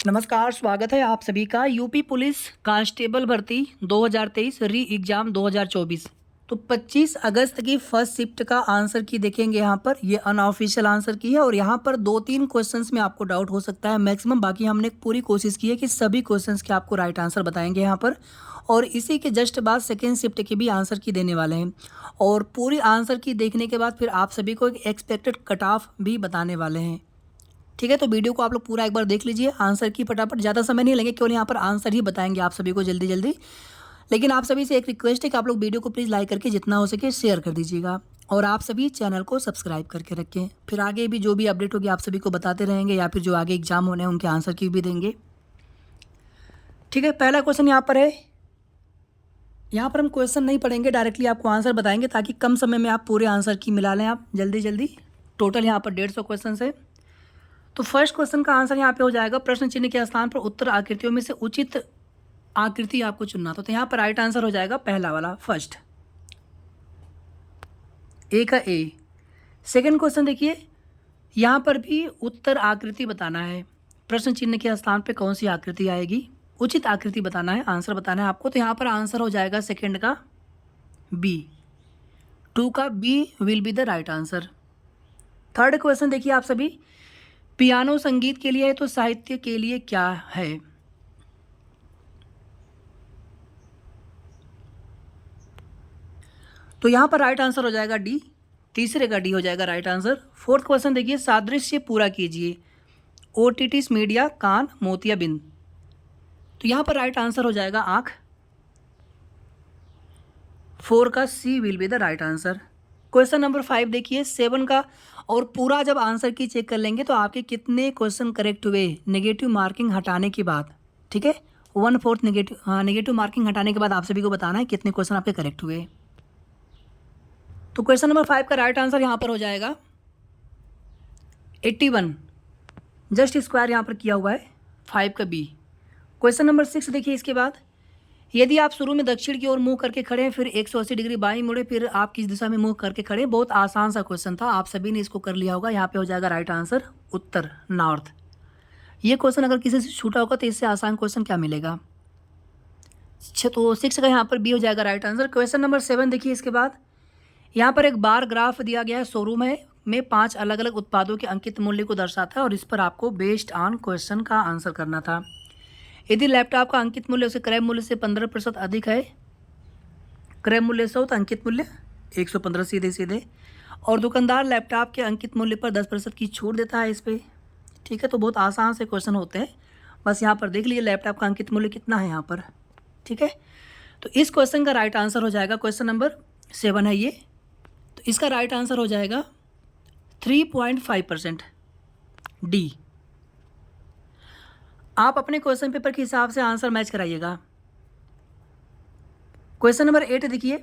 नमस्कार, स्वागत है आप सभी का यूपी पुलिस कांस्टेबल भर्ती 2023 री एग्ज़ाम 2024। तो 25 अगस्त की फर्स्ट शिफ्ट का आंसर की देखेंगे यहाँ पर। ये अनऑफिशियल आंसर की है और यहाँ पर 2-3 क्वेश्चंस में आपको डाउट हो सकता है मैक्सिमम। बाकी हमने पूरी कोशिश की है कि सभी क्वेश्चंस के आपको राइट आंसर बताएंगे यहाँ पर। और इसी के जस्ट बाद सेकेंड शिफ्ट के भी आंसर की देने वाले हैं। और पूरी आंसर की देखने के बाद फिर आप सभी को एक एक्सपेक्टेड कट ऑफ भी बताने वाले हैं। ठीक है, तो वीडियो को आप लोग पूरा एक बार देख लीजिए आंसर की फटाफट। ज़्यादा समय नहीं लेंगे, केवल यहाँ पर आंसर ही बताएंगे आप सभी को जल्दी जल्दी। लेकिन आप सभी से एक रिक्वेस्ट है कि आप लोग वीडियो को प्लीज़ लाइक करके जितना हो सके शेयर कर दीजिएगा और आप सभी चैनल को सब्सक्राइब करके रखें। फिर आगे भी जो भी अपडेट होगी आप सभी को बताते रहेंगे, या फिर जो आगे एग्जाम होने हैं उनके आंसर की भी देंगे। ठीक है, पहला क्वेश्चन यहाँ पर है। यहाँ पर हम क्वेश्चन नहीं पढ़ेंगे, डायरेक्टली आपको आंसर बताएंगे ताकि कम समय में आप पूरे आंसर की मिला लें आप जल्दी जल्दी। टोटल यहाँ पर 150 क्वेश्चन है। तो फर्स्ट क्वेश्चन का आंसर यहाँ पे हो जाएगा, प्रश्न चिन्ह के स्थान पर उत्तर आकृतियों में से उचित आकृति आपको चुनना। तो यहाँ पर राइट आंसर हो जाएगा पहला वाला, फर्स्ट, ए का ए। सेकंड क्वेश्चन देखिए, यहाँ पर भी उत्तर आकृति बताना है। प्रश्न चिन्ह के स्थान पे कौन सी आकृति आएगी, उचित आकृति बताना है, आंसर बताना है आपको। तो यहाँ पर आंसर हो जाएगा सेकंड का बी, 2 का B will be the right answer. Third question देखिए आप सभी, पियानो संगीत के लिए है तो साहित्य के लिए क्या है। तो यहां पर राइट आंसर हो जाएगा डी, तीसरे का डी हो जाएगा राइट आंसर। फोर्थ क्वेश्चन देखिए, सादृश्य पूरा कीजिए, ओटिटिस मीडिया, कान, मोतियाबिंद। तो यहां पर राइट आंसर हो जाएगा आंख, 4 का c will be the right answer. Question number 5 देखिए, 7 का, और पूरा जब आंसर की चेक कर लेंगे तो आपके कितने क्वेश्चन करेक्ट हुए नेगेटिव मार्किंग हटाने के बाद। ठीक है, 1/4 नेगेटिव मार्किंग हटाने के बाद आप सभी को बताना है कितने क्वेश्चन आपके करेक्ट हुए। तो क्वेश्चन नंबर 5 का राइट आंसर यहाँ पर हो जाएगा 81, जस्ट स्क्वायर यहाँ पर किया हुआ है, 5 का बी। क्वेश्चन नंबर 6 देखिए, इसके बाद, यदि आप शुरू में दक्षिण की ओर मुंह करके खड़े हैं, फिर 180 डिग्री बाईं मुड़े, फिर आप किस दिशा में मुंह करके खड़े। बहुत आसान सा क्वेश्चन था, आप सभी ने इसको कर लिया होगा। यहाँ पे हो जाएगा राइट आंसर उत्तर, नॉर्थ। ये क्वेश्चन अगर किसी से छूटा होगा तो इससे आसान क्वेश्चन क्या मिलेगा। तो 6 का यहाँ पर बी हो जाएगा राइट आंसर। क्वेश्चन नंबर 7 देखिए, इसके बाद यहाँ पर एक बार ग्राफ दिया गया है, शोरूम है में 5 अलग अलग उत्पादों के अंकित मूल्य को दर्शाता है और इस पर आपको बेस्ड ऑन क्वेश्चन का आंसर करना था। यदि लैपटॉप का अंकित मूल्य उसे क्रय मूल्य से 15% अधिक है, क्रय मूल्य 100 तो अंकित मूल्य 115 सीधे सीधे, और दुकानदार लैपटॉप के अंकित मूल्य पर 10% की छूट देता है इस पर। ठीक है, तो बहुत आसान से क्वेश्चन होते हैं, बस यहाँ पर देख लीजिए लैपटॉप का अंकित मूल्य कितना है यहाँ पर। ठीक है, तो इस क्वेश्चन का राइट आंसर हो जाएगा, क्वेश्चन नंबर 7 है ये, तो इसका राइट आंसर हो जाएगा 3.5% डी। आप अपने क्वेश्चन पेपर के हिसाब से आंसर मैच कराइएगा। क्वेश्चन नंबर 8 देखिए,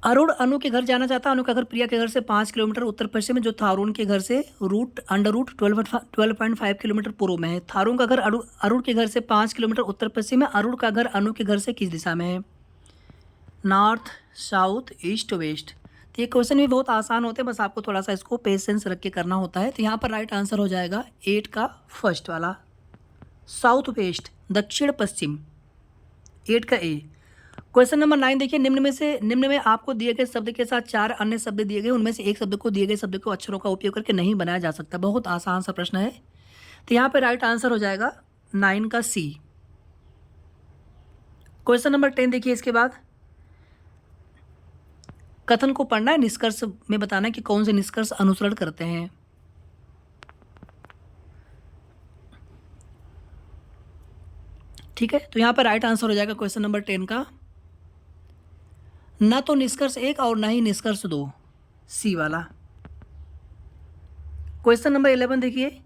अरुण अनु के घर जाना चाहता है। अनु का घर प्रिया के घर से 5 किलोमीटर उत्तर पश्चिम में, जो था अरुण के घर से अंडर रूट 12.5 किलोमीटर पूर्व में है। थारून का घर अरुण के घर से 5 किलोमीटर उत्तर पश्चिम में। अरुण का घर अनु के घर से किस दिशा में है, नॉर्थ, साउथ, ईस्ट, वेस्ट। तो ये क्वेश्चन भी बहुत आसान होते हैं, बस आपको थोड़ा सा इसको पेशेंस रख के करना होता है। तो यहाँ पर राइट आंसर हो जाएगा 8 का फर्स्ट वाला, साउथ वेस्ट, दक्षिण पश्चिम, 8 का ए। क्वेश्चन नंबर 9 देखिए, निम्न में आपको दिए गए शब्द के साथ 4 अन्य शब्द दिए गए, उनमें से एक शब्द को दिए गए शब्द को अक्षरों का उपयोग करके नहीं बनाया जा सकता। बहुत आसान सा प्रश्न है, तो यहाँ पर राइट आंसर हो जाएगा 9 का सी। क्वेश्चन नंबर 10 देखिए, इसके बाद कथन को पढ़ना है, निष्कर्ष में बताना है कि कौन से निष्कर्ष अनुसरण करते हैं। ठीक है, तो यहाँ पर राइट आंसर हो जाएगा क्वेश्चन नंबर 10 का ना तो निष्कर्ष 1 और ना ही निष्कर्ष 2, सी वाला। क्वेश्चन नंबर 11 देखिए,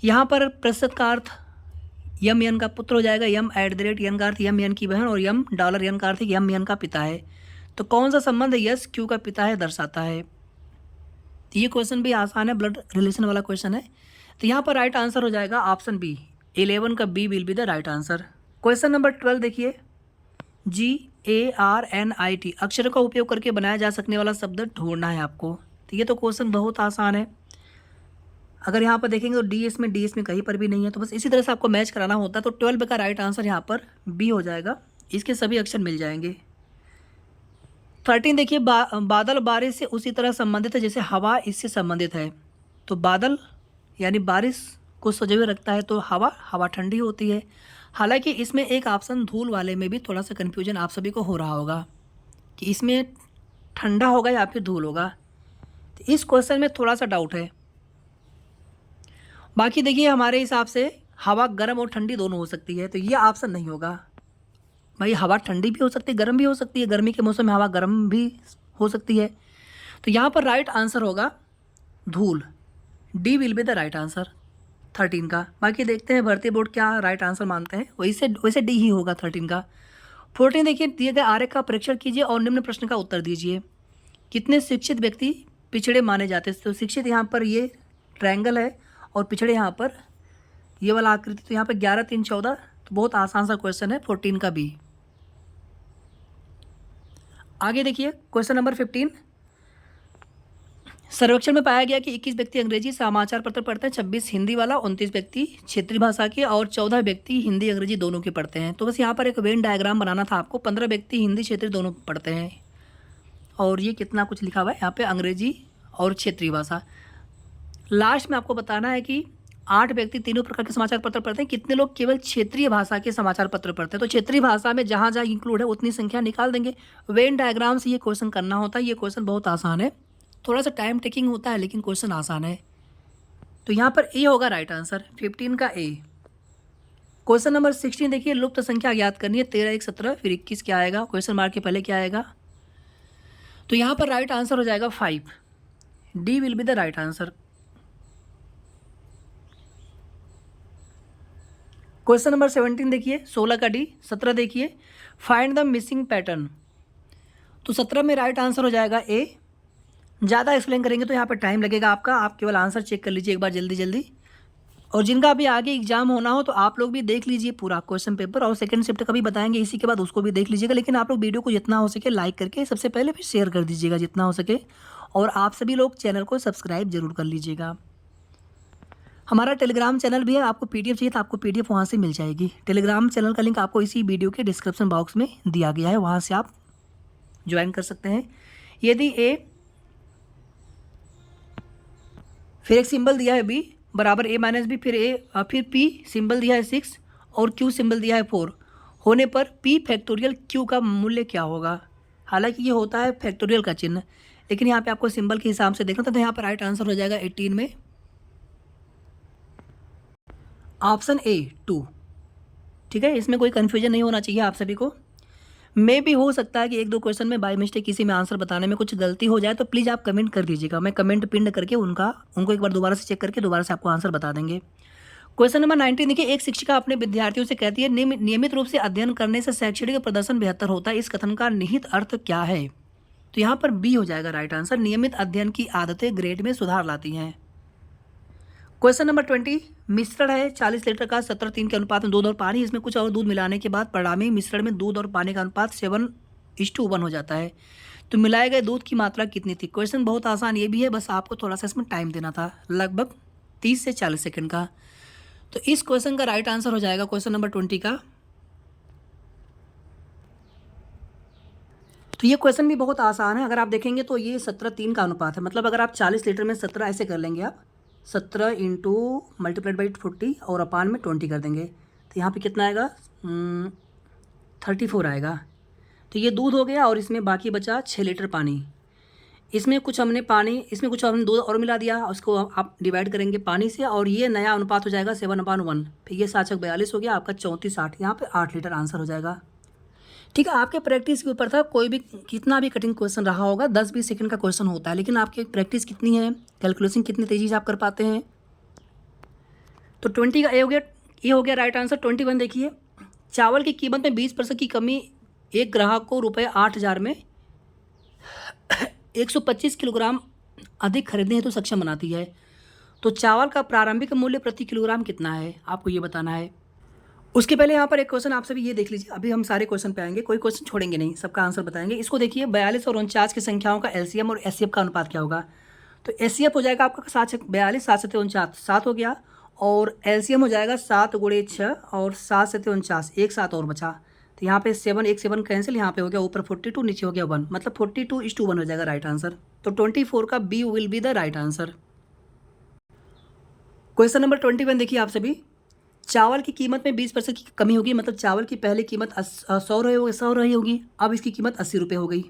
यहाँ पर प्रस्तुत का अर्थ यम यन का पुत्र हो जाएगा, यम @ यन का अर्थ यम यन की बहन, और यम $यन का अर्थ यम यन का पिता है। तो कौन सा संबंध यस क्यू का पिता है दर्शाता है। तो ये क्वेश्चन भी आसान है, ब्लड रिलेशन वाला क्वेश्चन है। तो यहाँ पर राइट आंसर हो जाएगा ऑप्शन बी, 11 का B will be the right answer. Question number 12 देखिए, GARNIT अक्षर का उपयोग करके बनाया जा सकने वाला शब्द ढूंढना है आपको। तो ये तो क्वेश्चन बहुत आसान है, अगर यहाँ पर देखेंगे तो डी एस में कहीं पर भी नहीं है, तो बस इसी तरह से आपको मैच कराना होता है। तो 12 का राइट आंसर यहाँ पर बी हो जाएगा, इसके सभी ऑप्शन मिल जाएंगे। 13 देखिए, बादल बारिश से उसी तरह संबंधित है जैसे हवा इससे संबंधित है। तो बादल यानी बारिश को सजोए रखता है, तो हवा ठंडी होती है। हालांकि इसमें एक ऑप्शन धूल वाले में भी थोड़ा सा कन्फ्यूजन आप सभी को हो रहा होगा कि इसमें ठंडा होगा या फिर धूल होगा, तो इस क्वेश्चन में थोड़ा सा डाउट है। बाकी देखिए हमारे हिसाब से हवा गर्म और ठंडी दोनों हो सकती है, तो ये ऑप्शन नहीं होगा। भाई हवा ठंडी भी हो सकती है, गर्म भी हो सकती है, गर्मी के मौसम में हवा गर्म भी हो सकती है। तो यहाँ पर राइट आंसर होगा धूल, D will be the right answer 13 का। बाकी देखते हैं भर्ती बोर्ड क्या राइट आंसर मानते हैं, वैसे डी ही होगा 13 का। 14 देखिए, दिए गए आरेख का परीक्षण कीजिए और निम्न प्रश्न का उत्तर दीजिए। कितने शिक्षित व्यक्ति पिछड़े माने जाते हैं? तो शिक्षित यहाँ पर ये ट्रायंगल है और पिछड़े यहाँ पर ये वाला आकृति, तो यहाँ पर 11, 3, 14। तो बहुत आसान सा क्वेश्चन है 14 का बी। आगे देखिए क्वेश्चन नंबर 15, सर्वेक्षण में पाया गया कि 21 व्यक्ति अंग्रेजी समाचार पत्र पढ़ते हैं, 26 हिंदी वाला, 29 व्यक्ति क्षेत्रीय भाषा के और 14 व्यक्ति हिंदी अंग्रेजी दोनों के पढ़ते हैं। तो बस यहाँ पर एक वेन डायग्राम बनाना था आपको। 15 व्यक्ति हिंदी क्षेत्रीय दोनों पढ़ते हैं और ये कितना कुछ लिखा हुआ है यहाँ पे अंग्रेजी और क्षेत्रीय भाषा। लास्ट में आपको बताना है कि 8 व्यक्ति तीनों प्रकार के समाचार पत्र पढ़ते हैं, कितने लोग केवल क्षेत्रीय भाषा के समाचार पत्र पढ़ते हैं। तो क्षेत्रीय भाषा में जहाँ जहाँ इंक्लूड है उतनी संख्या निकाल देंगे। वेन डायग्राम से ये क्वेश्चन करना होता है। ये क्वेश्चन बहुत आसान है, थोड़ा सा टाइम टेकिंग होता है लेकिन क्वेश्चन आसान है। तो यहाँ पर ए होगा राइट आंसर, 15 का ए। क्वेश्चन नंबर 16 देखिए, लुप्त संख्या याद करनी है। 13, 1, 17, फिर 21 क्या आएगा, क्वेश्चन मार्क के पहले क्या आएगा। तो यहाँ पर राइट आंसर हो जाएगा 5, D will be the right answer. Question number 17 देखिए, 16 का डी। 17 देखिए, फाइंड द मिसिंग पैटर्न। तो 17 में राइट आंसर हो जाएगा ए। ज़्यादा एक्सप्लेन करेंगे तो यहाँ पर टाइम लगेगा आपका, आप केवल आंसर चेक कर लीजिए एक बार जल्दी जल्दी। और जिनका अभी आगे एग्जाम होना हो तो आप लोग भी देख लीजिए पूरा क्वेश्चन पेपर, और सेकंड शिफ्ट का भी बताएंगे इसी के बाद, उसको भी देख लीजिएगा। लेकिन आप लोग वीडियो को जितना हो सके लाइक करके सबसे पहले फिर शेयर कर दीजिएगा जितना हो सके, और आप सभी लोग चैनल को सब्सक्राइब जरूर कर लीजिएगा। हमारा टेलीग्राम चैनल भी है, आपको पीडीएफ चाहिए तो आपको पीडीएफ वहाँ से मिल जाएगी। टेलीग्राम चैनल का लिंक आपको इसी वीडियो के डिस्क्रिप्शन बॉक्स में दिया गया है, वहाँ से आप ज्वाइन कर सकते हैं। यदि ए, फिर एक सिंबल दिया है बी बराबर ए माइनस बी, फिर ए, फिर पी सिंबल दिया है 6 और क्यू सिंबल दिया है 4 होने पर पी फैक्टोरियल क्यू का मूल्य क्या होगा। हालांकि ये होता है फैक्टोरियल का चिन्ह, लेकिन यहाँ पे आपको सिंबल के हिसाब से देखना था। तो यहाँ पर राइट आंसर हो जाएगा 18 में ऑप्शन ए 2। ठीक है, इसमें कोई कन्फ्यूजन नहीं होना चाहिए आप सभी को। मे भी हो सकता है कि 1-2 क्वेश्चन में बाय मिस्टेक किसी में आंसर बताने में कुछ गलती हो जाए, तो प्लीज़ आप कमेंट कर दीजिएगा, मैं कमेंट पिन करके उनको एक बार दोबारा से चेक करके दोबारा से आपको आंसर बता देंगे। क्वेश्चन नंबर 19 देखिए, एक शिक्षिका अपने विद्यार्थियों से कहती है नियमित रूप से अध्ययन करने से शैक्षणिक प्रदर्शन बेहतर होता है, इस कथन का निहित अर्थ क्या है। तो यहाँ पर बी हो जाएगा राइट आंसर, नियमित अध्ययन की आदतें ग्रेड में सुधार लाती हैं। क्वेश्चन नंबर 20, मिश्रण है 40 लीटर का 17:3 के अनुपात में दूध और पानी, इसमें कुछ और दूध मिलाने के बाद परिणामी मिश्रण में दूध और पानी का अनुपात 7:1 हो जाता है। तो मिलाए गए दूध की मात्रा कितनी थी। क्वेश्चन बहुत आसान ये भी है, बस आपको थोड़ा सा इसमें टाइम देना था, लगभग 30 से 40 सेकंड का। तो इस क्वेश्चन का राइट आंसर हो जाएगा क्वेश्चन नंबर 20 का। तो ये क्वेश्चन भी बहुत आसान है, अगर आप देखेंगे तो ये 17:3 का अनुपात है। मतलब अगर आप 40 लीटर में 17 ऐसे कर लेंगे, आप 17 इंटू मल्टीप्लाइड बाई 40 और अपान में 20 कर देंगे, तो यहाँ पे कितना आएगा 34 आएगा। तो ये दूध हो गया और इसमें बाकी बचा 6 लीटर पानी। इसमें कुछ हमने दूध और मिला दिया, उसको आप डिवाइड करेंगे पानी से, और ये नया अनुपात हो जाएगा 7/1। फिर ये 7×42 हो गया आपका 34/8, यहाँ पे 8 लीटर आंसर हो जाएगा। ठीक है, आपके प्रैक्टिस के ऊपर था, कोई भी कितना भी कठिन क्वेश्चन रहा होगा, 10-20 सेकंड का क्वेश्चन होता है, लेकिन आपकी प्रैक्टिस कितनी है, कैलकुलेशन कितनी तेजी से आप कर पाते हैं। तो 20 का ये हो गया राइट आंसर। 21 देखिए, चावल की कीमत में 20% की कमी एक ग्राहक को ₹8,000 में 125 किलोग्राम अधिक खरीदने हेतु सक्षम बनाती है। तो चावल का प्रारंभिक मूल्य प्रति किलोग्राम कितना है, आपको ये बताना है। उसके पहले यहाँ पर एक क्वेश्चन आप सभी ये देख लीजिए, अभी हम सारे क्वेश्चन पे आएंगे, कोई क्वेश्चन छोड़ेंगे नहीं, सबका आंसर बताएंगे। इसको देखिए, 42 और 49 की संख्याओं का एलसीएम और एचसीएफ का अनुपात क्या होगा। तो एचसीएफ हो जाएगा आपका 7×42, 7×7 = 7 हो गया, और एलसीएम हो जाएगा 7×6 और 7×7 = 1 7 और बचा। तो यहाँ पे 7 1 7 कैंसिल, यहाँ पे हो गया ऊपर 42, नीचे हो गया 1, मतलब 42:1 हो जाएगा राइट आंसर। तो 24 का B will be the right answer. Question number 21 देखिए आप सभी। चावल की कीमत में 20% की कमी होगी, मतलब चावल की पहले कीमत 100 रही होगी, अब इसकी कीमत 80 रुपये हो गई।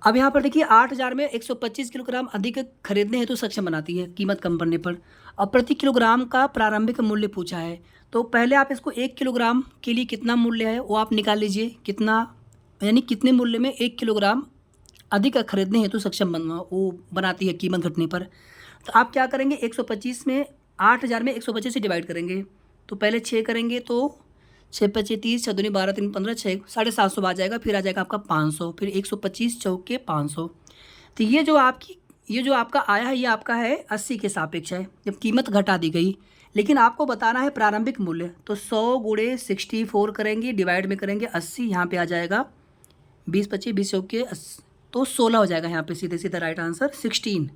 अब यहाँ पर देखिए 8,000 में 125 किलोग्राम अधिक खरीदने हेतु सक्षम बनाती है कीमत कम पड़ने पर। अब प्रति किलोग्राम का प्रारंभिक मूल्य पूछा है, तो पहले आप इसको 1 किलोग्राम के लिए कितना मूल्य है वो आप निकाल लीजिए, कितना यानी कितने मूल्य में 1 किलोग्राम अधिक खरीदने हेतु सक्षम वो बनाती है कीमत घटने पर। तो आप क्या करेंगे, 125 में 8,000 में 125 से डिवाइड करेंगे, तो पहले 6 करेंगे तो 6×5 = 30, 6×2 = 12, 3 × 15 6, 750 आ जाएगा, फिर आ जाएगा आपका 500, फिर 125 चौके 500। तो ये जो आपका आया है ये आपका है 80 के सापेक्ष है, जब कीमत घटा दी गई। लेकिन आपको बताना है प्रारंभिक मूल्य, तो 100×64 करेंगे, डिवाइड में करेंगे 80, यहाँ पे आ जाएगा 20×25 20 चौके 80, तो 16 हो जाएगा यहाँ पे सीधे सीधा राइट आंसर 16।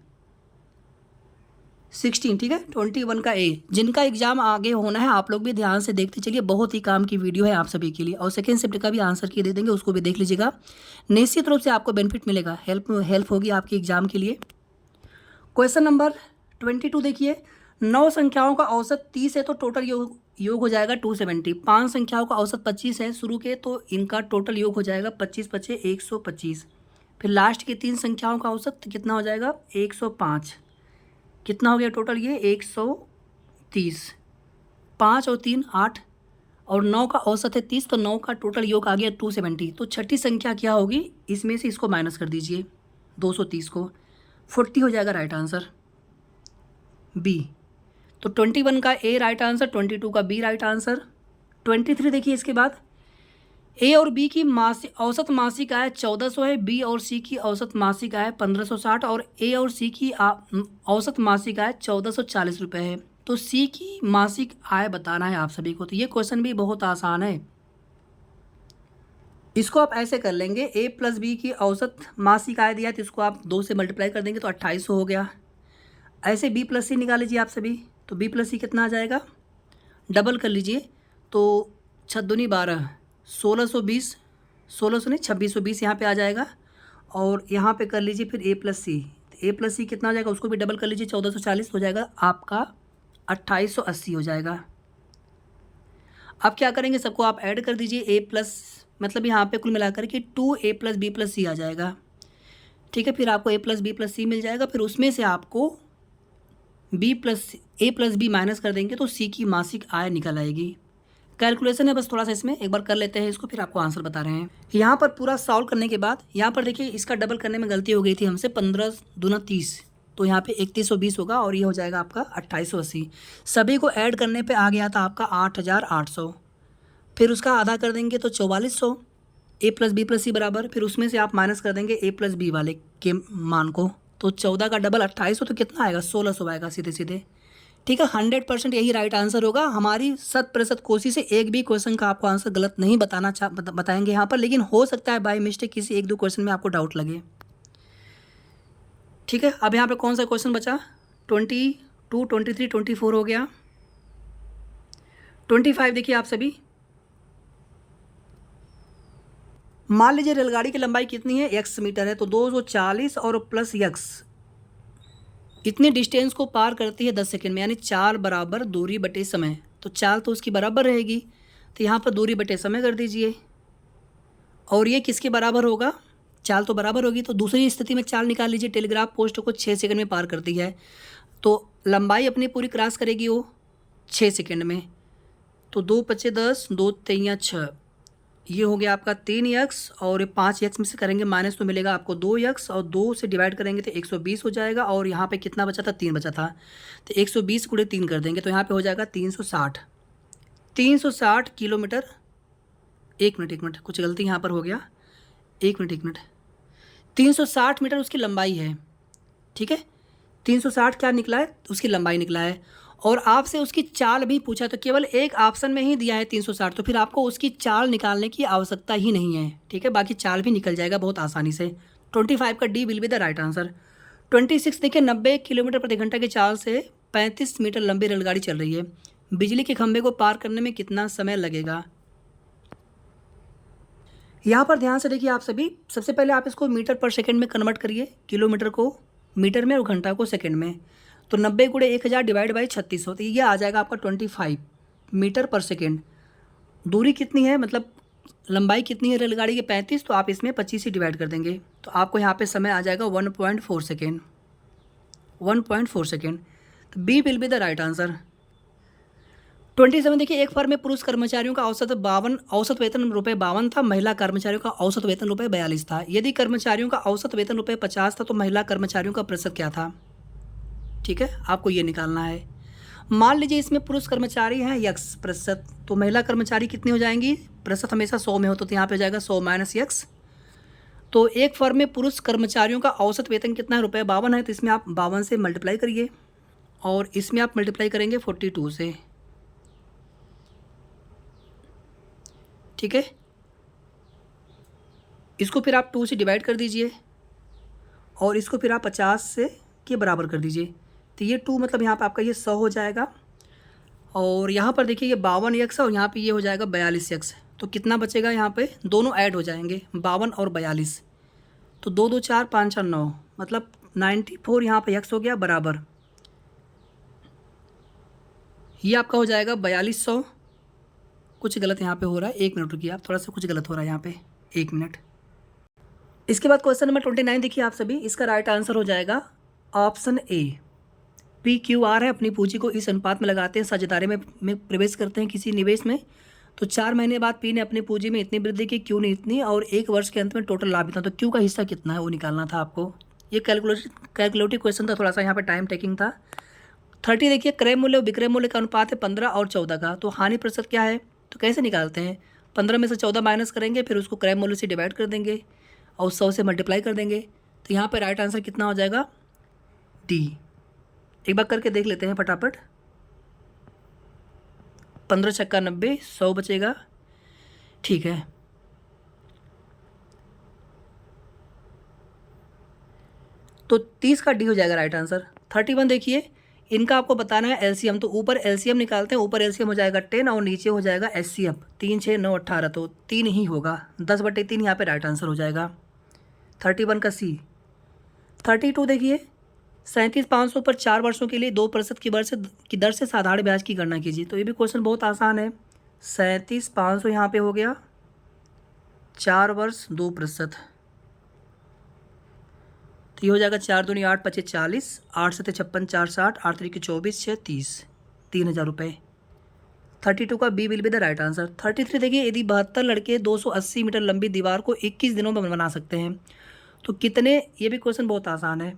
ठीक है, 21 का ए। जिनका एग्जाम आगे होना है आप लोग भी ध्यान से देखते चलिए, बहुत ही काम की वीडियो है आप सभी के लिए, और सेकेंड शिफ्ट का भी आंसर की दे देंगे, उसको भी देख लीजिएगा, निश्चित रूप से आपको बेनिफिट मिलेगा, हेल्प होगी आपकी एग्जाम के लिए। क्वेश्चन नंबर 22 देखिए। 9 संख्याओं का औसत 30 है तो टोटल योग हो जाएगा 270। 5 संख्याओं का औसत 25 है शुरू के, तो इनका टोटल योग हो जाएगा 25 × 5 = 125। फिर लास्ट की 3 संख्याओं का औसत कितना हो जाएगा 105। कितना हो गया टोटल ये 130। 5 और 3 8 और 9 का औसत है 30, तो 9 का टोटल योग आ गया 270। तो छठी संख्या क्या होगी, इसमें से इसको माइनस कर दीजिए 230 को, 40 हो जाएगा राइट आंसर बी। तो 21 का ए राइट आंसर, 22 का बी राइट आंसर। 23 देखिए इसके बाद। ए और बी की औसत मासिक आय 1400 है, बी और सी की औसत मासिक आय 1560, और ए और सी की औसत मासिक आय 1440 रुपये है। तो सी की मासिक आय बताना है आप सभी को। तो ये क्वेश्चन भी बहुत आसान है, इसको आप ऐसे कर लेंगे, ए प्लस बी की औसत मासिक आय दिया है तो इसको आप 2 से मल्टीप्लाई कर देंगे तो 2800 हो गया। ऐसे बी प्लस सी निकाल लीजिए आप सभी, तो बी प्लस सी कितना आ जाएगा, डबल कर लीजिए, तो 6 दूनी 12, 1620, 1600 नहीं 2620 यहाँ पे आ जाएगा, और यहाँ पे कर लीजिए फिर ए प्लस सी, ए प्लस सी कितना हो जाएगा उसको भी डबल कर लीजिए, 1440 हो जाएगा आपका 2880 हो जाएगा। अब क्या करेंगे, सबको आप ऐड कर दीजिए, ए प्लस मतलब यहाँ पे कुल मिलाकर के 2a + b + c आ जाएगा, ठीक है। फिर आपको a + b + c मिल जाएगा, फिर उसमें से आपको a + b माइनस कर देंगे तो c की मासिक आय निकल आएगी। कैलकुलेशन है बस थोड़ा सा, इसमें एक बार कर लेते हैं इसको, फिर आपको आंसर बता रहे हैं। यहाँ पर पूरा सॉल्व करने के बाद यहाँ पर देखिए इसका डबल करने में गलती हो गई थी हमसे, 15 दूना 30, तो यहाँ पे 3120 होगा और ये हो जाएगा आपका 2880। सभी को ऐड करने पे आ गया था आपका 8800, फिर उसका आधा कर देंगे तो 4400, a + b + c बराबर, फिर उसमें से आप माइनस कर देंगे a + b वाले के मान को, तो 14 का डबल 2800, तो कितना आएगा 1600 आएगा सीधे सीधे, ठीक है। 100% यही राइट आंसर होगा। हमारी 100% कोशिश है एक भी क्वेश्चन का आपको आंसर गलत नहीं बताएंगे यहाँ पर, लेकिन हो सकता है बाय मिस्टेक किसी 1-2 क्वेश्चन में आपको डाउट लगे, ठीक है। अब यहाँ पे कौन सा क्वेश्चन बचा, 22, 23, 24 हो गया। 25 देखिए आप सभी। मान लीजिए रेलगाड़ी की लंबाई कितनी है, x मीटर है, तो 240 और प्लस x इतने डिस्टेंस को पार करती है 10 सेकंड में, यानी चाल बराबर दूरी बटे समय। तो चाल तो उसकी बराबर रहेगी, तो यहाँ पर दूरी बटे समय कर दीजिए, और ये किसके बराबर होगा, चाल तो बराबर होगी। तो दूसरी स्थिति में चाल निकाल लीजिए, टेलीग्राफ पोस्ट को 6 सेकंड में पार करती है, तो लंबाई अपनी पूरी क्रॉस करेगी वो 6 सेकंड में, तो 2 × 5 = 10, 2 × 3 = 6, ये हो गया आपका 3x, और 5x में से करेंगे माइनस तो मिलेगा आपको 2x, और 2 से डिवाइड करेंगे तो 120 हो जाएगा, और यहाँ पे कितना बचा था 3 बचा था, तो 120 × 3 कर देंगे तो यहाँ पे हो जाएगा 360 किलोमीटर। एक मिनट कुछ गलती यहाँ पर हो गया, एक मिनट 360 मीटर उसकी लंबाई है, ठीक है। 360 क्या निकला है, उसकी लंबाई निकला है, और आपसे उसकी चाल भी पूछा, तो केवल एक ऑप्शन में ही दिया है 360, तो फिर आपको उसकी चाल निकालने की आवश्यकता ही नहीं है, ठीक है। बाकी चाल भी निकल जाएगा बहुत आसानी से। 25 का D will be the right answer. 26 देखिए 90 किलोमीटर प्रति घंटा की चाल से 35 मीटर लंबी रेलगाड़ी चल रही है। बिजली के खंभे को पार करने में कितना समय लगेगा? यहाँ पर ध्यान से देखिए आप सभी। सबसे पहले आप इसको मीटर पर सेकंड में कन्वर्ट करिए, किलोमीटर को मीटर में और घंटा को सेकंड में। तो 90 गुणे 1000 डिवाइड बाई 36 होती है, ये आ जाएगा आपका 25 मीटर पर सेकंड। दूरी कितनी है, मतलब लंबाई कितनी है रेलगाड़ी की? 35, तो आप इसमें 25 ही डिवाइड कर देंगे, तो आपको यहाँ पे समय आ जाएगा 1.4 सेकेंड। 1.4 सेकेंड। तो B will be the right answer. 27 देखिए, एक फर्म में पुरुष कर्मचारियों का औसत वेतन ₹52 था, महिला कर्मचारियों का औसत वेतन ₹42 था। यदि कर्मचारियों का औसत वेतन ₹50 था तो महिला कर्मचारियों का प्रतिशत क्या था? ठीक है, आपको ये निकालना है। मान लीजिए इसमें पुरुष कर्मचारी हैं x प्रतिशत, तो महिला कर्मचारी कितनी हो जाएंगी? प्रतिशत हमेशा 100 में होता, तो यहाँ पे हो जाएगा 100 माइनस x। तो एक फर्म में पुरुष कर्मचारियों का औसत वेतन कितना है? ₹52 है, तो इसमें आप 52 से मल्टीप्लाई करिए और इसमें आप मल्टीप्लाई करेंगे 42 से। ठीक है, इसको फिर आप 2 से डिवाइड कर दीजिए और इसको फिर आप 50 से के बराबर कर दीजिए। तो ये 2 मतलब यहाँ पर आपका ये 100 हो जाएगा और यहाँ पर देखिए ये 52x और यहाँ पे ये हो जाएगा 42x। तो कितना बचेगा? यहाँ पे दोनों ऐड हो जाएंगे, 52 और 42। तो 2 2 4 5 4 9 मतलब 94 यहाँ पे x हो गया बराबर, ये आपका हो जाएगा 4200। कुछ गलत यहाँ पे हो रहा है, 1 मिनट रुकिए आप, थोड़ा सा कुछ गलत हो रहा है यहाँ पे, 1 मिनट। इसके बाद क्वेश्चन नंबर 29 देखिए आप सभी। इसका राइट आंसर हो जाएगा ऑप्शन ए। PQR है, अपनी पूंजी को इस अनुपात में लगाते हैं, साझेदारी में प्रवेश करते हैं किसी निवेश में। तो 4 महीने बाद P ने अपनी पूंजी में इतनी वृद्धि की, Q ने इतनी, और 1 वर्ष के अंत में टोटल लाभ इतना। तो Q का हिस्सा कितना है वो निकालना था आपको। ये कैलकुलेटिव क्वेश्चन था, थोड़ा सा यहाँ पे टाइम टेकिंग था। 30 देखिए, क्रय मूल्य और विक्रय मूल्य का अनुपात है 15 और 14 का। तो हानि प्रतिशत क्या है? तो कैसे निकालते हैं? 15 में से 14 माइनस करेंगे, फिर उसको क्रय मूल्य से डिवाइड कर देंगे और 100 से मल्टीप्लाई कर देंगे। तो यहाँ पर राइट आंसर कितना हो जाएगा? डी। एक बार करके देख लेते हैं फटाफट। 15 छक्का 90, 100 बचेगा। ठीक है, तो 30 का डी हो जाएगा राइट आंसर। 31 देखिए, इनका आपको बताना है एलसीएम। तो ऊपर एलसीएम निकालते हैं, ऊपर एलसीएम हो जाएगा 10 और नीचे हो जाएगा एचसीएफ। 3 6 9 18, तो 3 ही होगा, 10/3 यहाँ पे राइट आंसर हो जाएगा। 31 का सी। 32 देखिए, 37,500 पर 4 वर्षों के लिए 2% की दर से साधारण ब्याज की गणना कीजिए। तो ये भी क्वेश्चन बहुत आसान है। 37,500 यहाँ पे हो गया, 4 वर्ष 2%, तो ये हो जाएगा 4 दूनी 8 25 40, 8 7 56 4 60, 8 3 24 6 30, 3,000 रुपये। 32 का B will be the right answer. 33 देखिए, यदि 72 लड़के 280 मीटर लंबी दीवार को 21 दिनों में बना सकते हैं तो कितने? ये भी क्वेश्चन बहुत आसान है।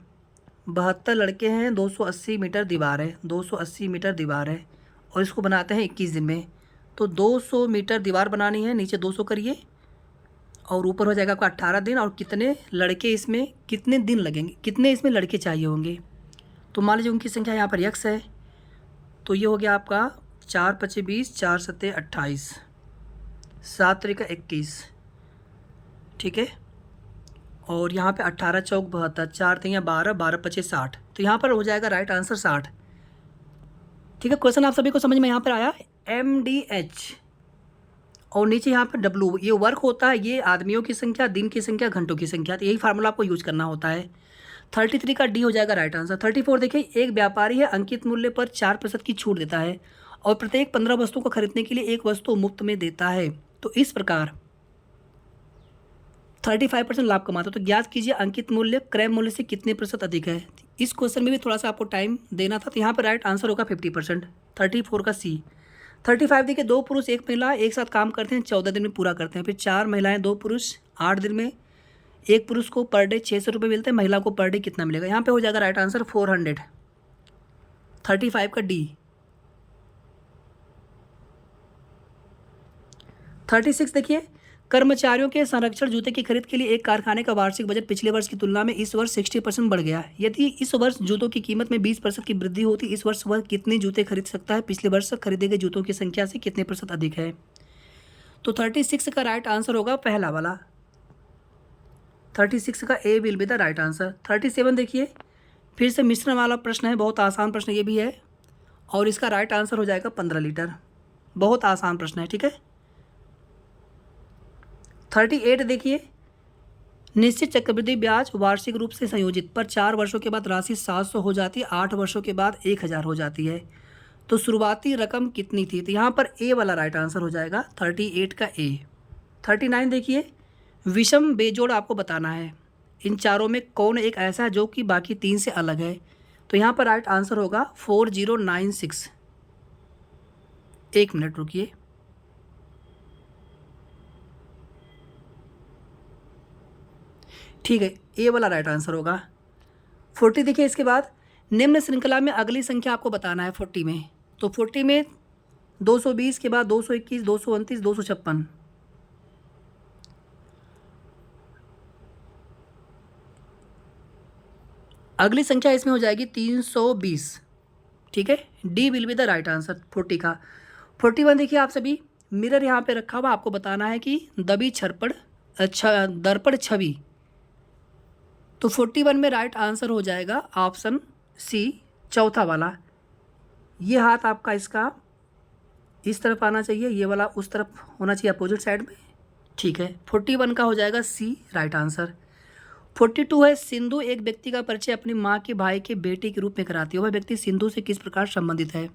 72 लड़के हैं, 280 मीटर दीवार है, 280 मीटर दीवार है और इसको बनाते हैं 21 दिन में। तो 200 मीटर दीवार बनानी है, नीचे 200 करिए और ऊपर हो जाएगा आपका 18 दिन। और कितने लड़के इसमें, कितने दिन लगेंगे, कितने इसमें लड़के चाहिए होंगे? तो मान लीजिए उनकी संख्या यहाँ पर x है, तो ये हो गया आपका 4 5 20, 4 7 28, 7 3 21। ठीक है, और यहाँ पे 18 चौक 72, 4 3 12, 12 25 60। तो यहाँ पर हो जाएगा राइट आंसर 60। ठीक है, क्वेश्चन आप सभी को समझ में यहाँ पर आया। MDH और नीचे यहाँ पर W, ये वर्क होता है, ये आदमियों की संख्या, दिन की संख्या, घंटों की संख्या। तो यही फार्मूला आपको यूज करना होता है। 33 का डी हो जाएगा राइट आंसर। 34 देखिए, एक व्यापारी है, अंकित मूल्य पर 4% की छूट देता है और प्रत्येक 15 वस्तुओं को खरीदने के लिए एक वस्तु मुफ्त में देता है। तो इस प्रकार 35% लाभ कमाता है। तो ज्ञात कीजिए अंकित मूल्य क्रय मूल्य से कितने प्रतिशत अधिक है। इस क्वेश्चन में भी थोड़ा सा आपको टाइम देना था, तो यहाँ पर राइट आंसर होगा 50%। 34 का सी। 35 देखिए, 2 पुरुष 1 महिला एक साथ काम करते हैं, 14 दिन में पूरा करते हैं। फिर 4 महिलाएं 2 पुरुष 8 दिन में, एक पुरुष को पर डे 600 रुपये मिलते हैं, महिला को पर डे कितना मिलेगा? यहाँ पे हो जाएगा राइट आंसर 400। 35 का डी। 36 देखिए, कर्मचारियों के संरक्षण जूते की खरीद के लिए एक कारखाने का वार्षिक बजट पिछले वर्ष की तुलना में इस वर्ष 60% बढ़ गया। यदि इस वर्ष जूतों की कीमत में 20% की वृद्धि होती, इस वर्ष वह कितने जूते खरीद सकता है? पिछले वर्ष खरीदे गए जूतों की संख्या से कितने प्रतिशत अधिक है? तो 36 का राइट आंसर होगा पहला वाला। 36 का a will be the right answer. 37 देखिए, फिर से मिश्रण वाला प्रश्न है, बहुत आसान प्रश्न ये भी है, और इसका राइट आंसर हो जाएगा 15 लीटर। बहुत आसान प्रश्न है, ठीक है। 38 देखिए, निश्चित चक्रवृद्धि ब्याज वार्षिक रूप से संयोजित पर 4 वर्षों के बाद राशि 700 हो जाती है, 8 वर्षों के बाद 1000 हो जाती है, तो शुरुआती रकम कितनी थी? तो यहाँ पर ए वाला राइट आंसर हो जाएगा 38 का ए। 39 देखिए, विषम बेजोड़ आपको बताना है, इन चारों में कौन एक ऐसा है जो कि बाकी 3 से अलग है? तो यहाँ पर राइट आंसर होगा 4096। 1 मिनट रुकिए। ठीक है, ए वाला राइट आंसर होगा। 40 देखिए, इसके बाद निम्न श्रृंखला में अगली संख्या आपको बताना है 40 में। तो 40 में 220 के बाद 221, 229, 256। अगली संख्या इसमें हो जाएगी 320। ठीक है, D will be the right answer 40 का। 41 देखिए आप सभी, मिरर यहाँ पे रखा हुआ, आपको बताना है कि दबी छरपड़ दर्पण छवि। तो 41 में राइट आंसर हो जाएगा ऑप्शन सी, चौथा वाला। ये हाथ आपका इसका इस तरफ आना चाहिए, ये वाला उस तरफ होना चाहिए, अपोजिट साइड में। ठीक है, 41 का हो जाएगा सी राइट आंसर। 42 है, सिंधु एक व्यक्ति का परिचय अपनी माँ के भाई के बेटे के रूप में कराती है, वह व्यक्ति सिंधु से किस प्रकार संबंधित है?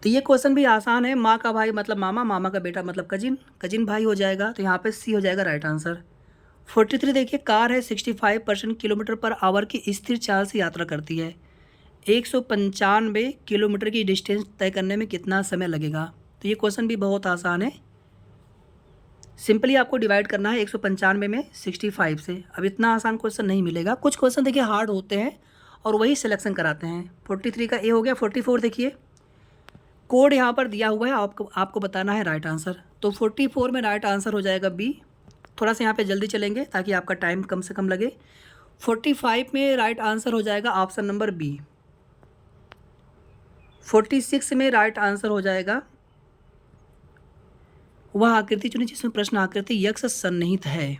तो ये क्वेश्चन भी आसान है, माँ का भाई मतलब मामा, मामा का बेटा मतलब कजिन, कजिन भाई हो जाएगा, तो यहाँ पे सी हो जाएगा राइट आंसर। 43 देखिए, कार है 65% किलोमीटर पर आवर की स्थिर चाल से यात्रा करती है, 195 किलोमीटर की डिस्टेंस तय करने में कितना समय लगेगा? तो ये क्वेश्चन भी बहुत आसान है, सिंपली आपको डिवाइड करना है 195 में 65 से। अब इतना आसान क्वेश्चन नहीं मिलेगा, कुछ क्वेश्चन देखिए हार्ड होते हैं और वही सिलेक्शन कराते हैं। 43 का ए हो गया। 44 देखिए, कोड यहाँ पर दिया हुआ है, आपको बताना है राइट आंसर। तो 44 में राइट आंसर हो जाएगा बी। थोड़ा सा यहाँ पे जल्दी चलेंगे ताकि आपका टाइम कम से कम लगे। 45 में राइट आंसर हो जाएगा ऑप्शन नंबर बी। 46 में राइट आंसर हो जाएगा वह आकृति चुनी जिसमें प्रश्न आकृति यक्ष सन्निहित है।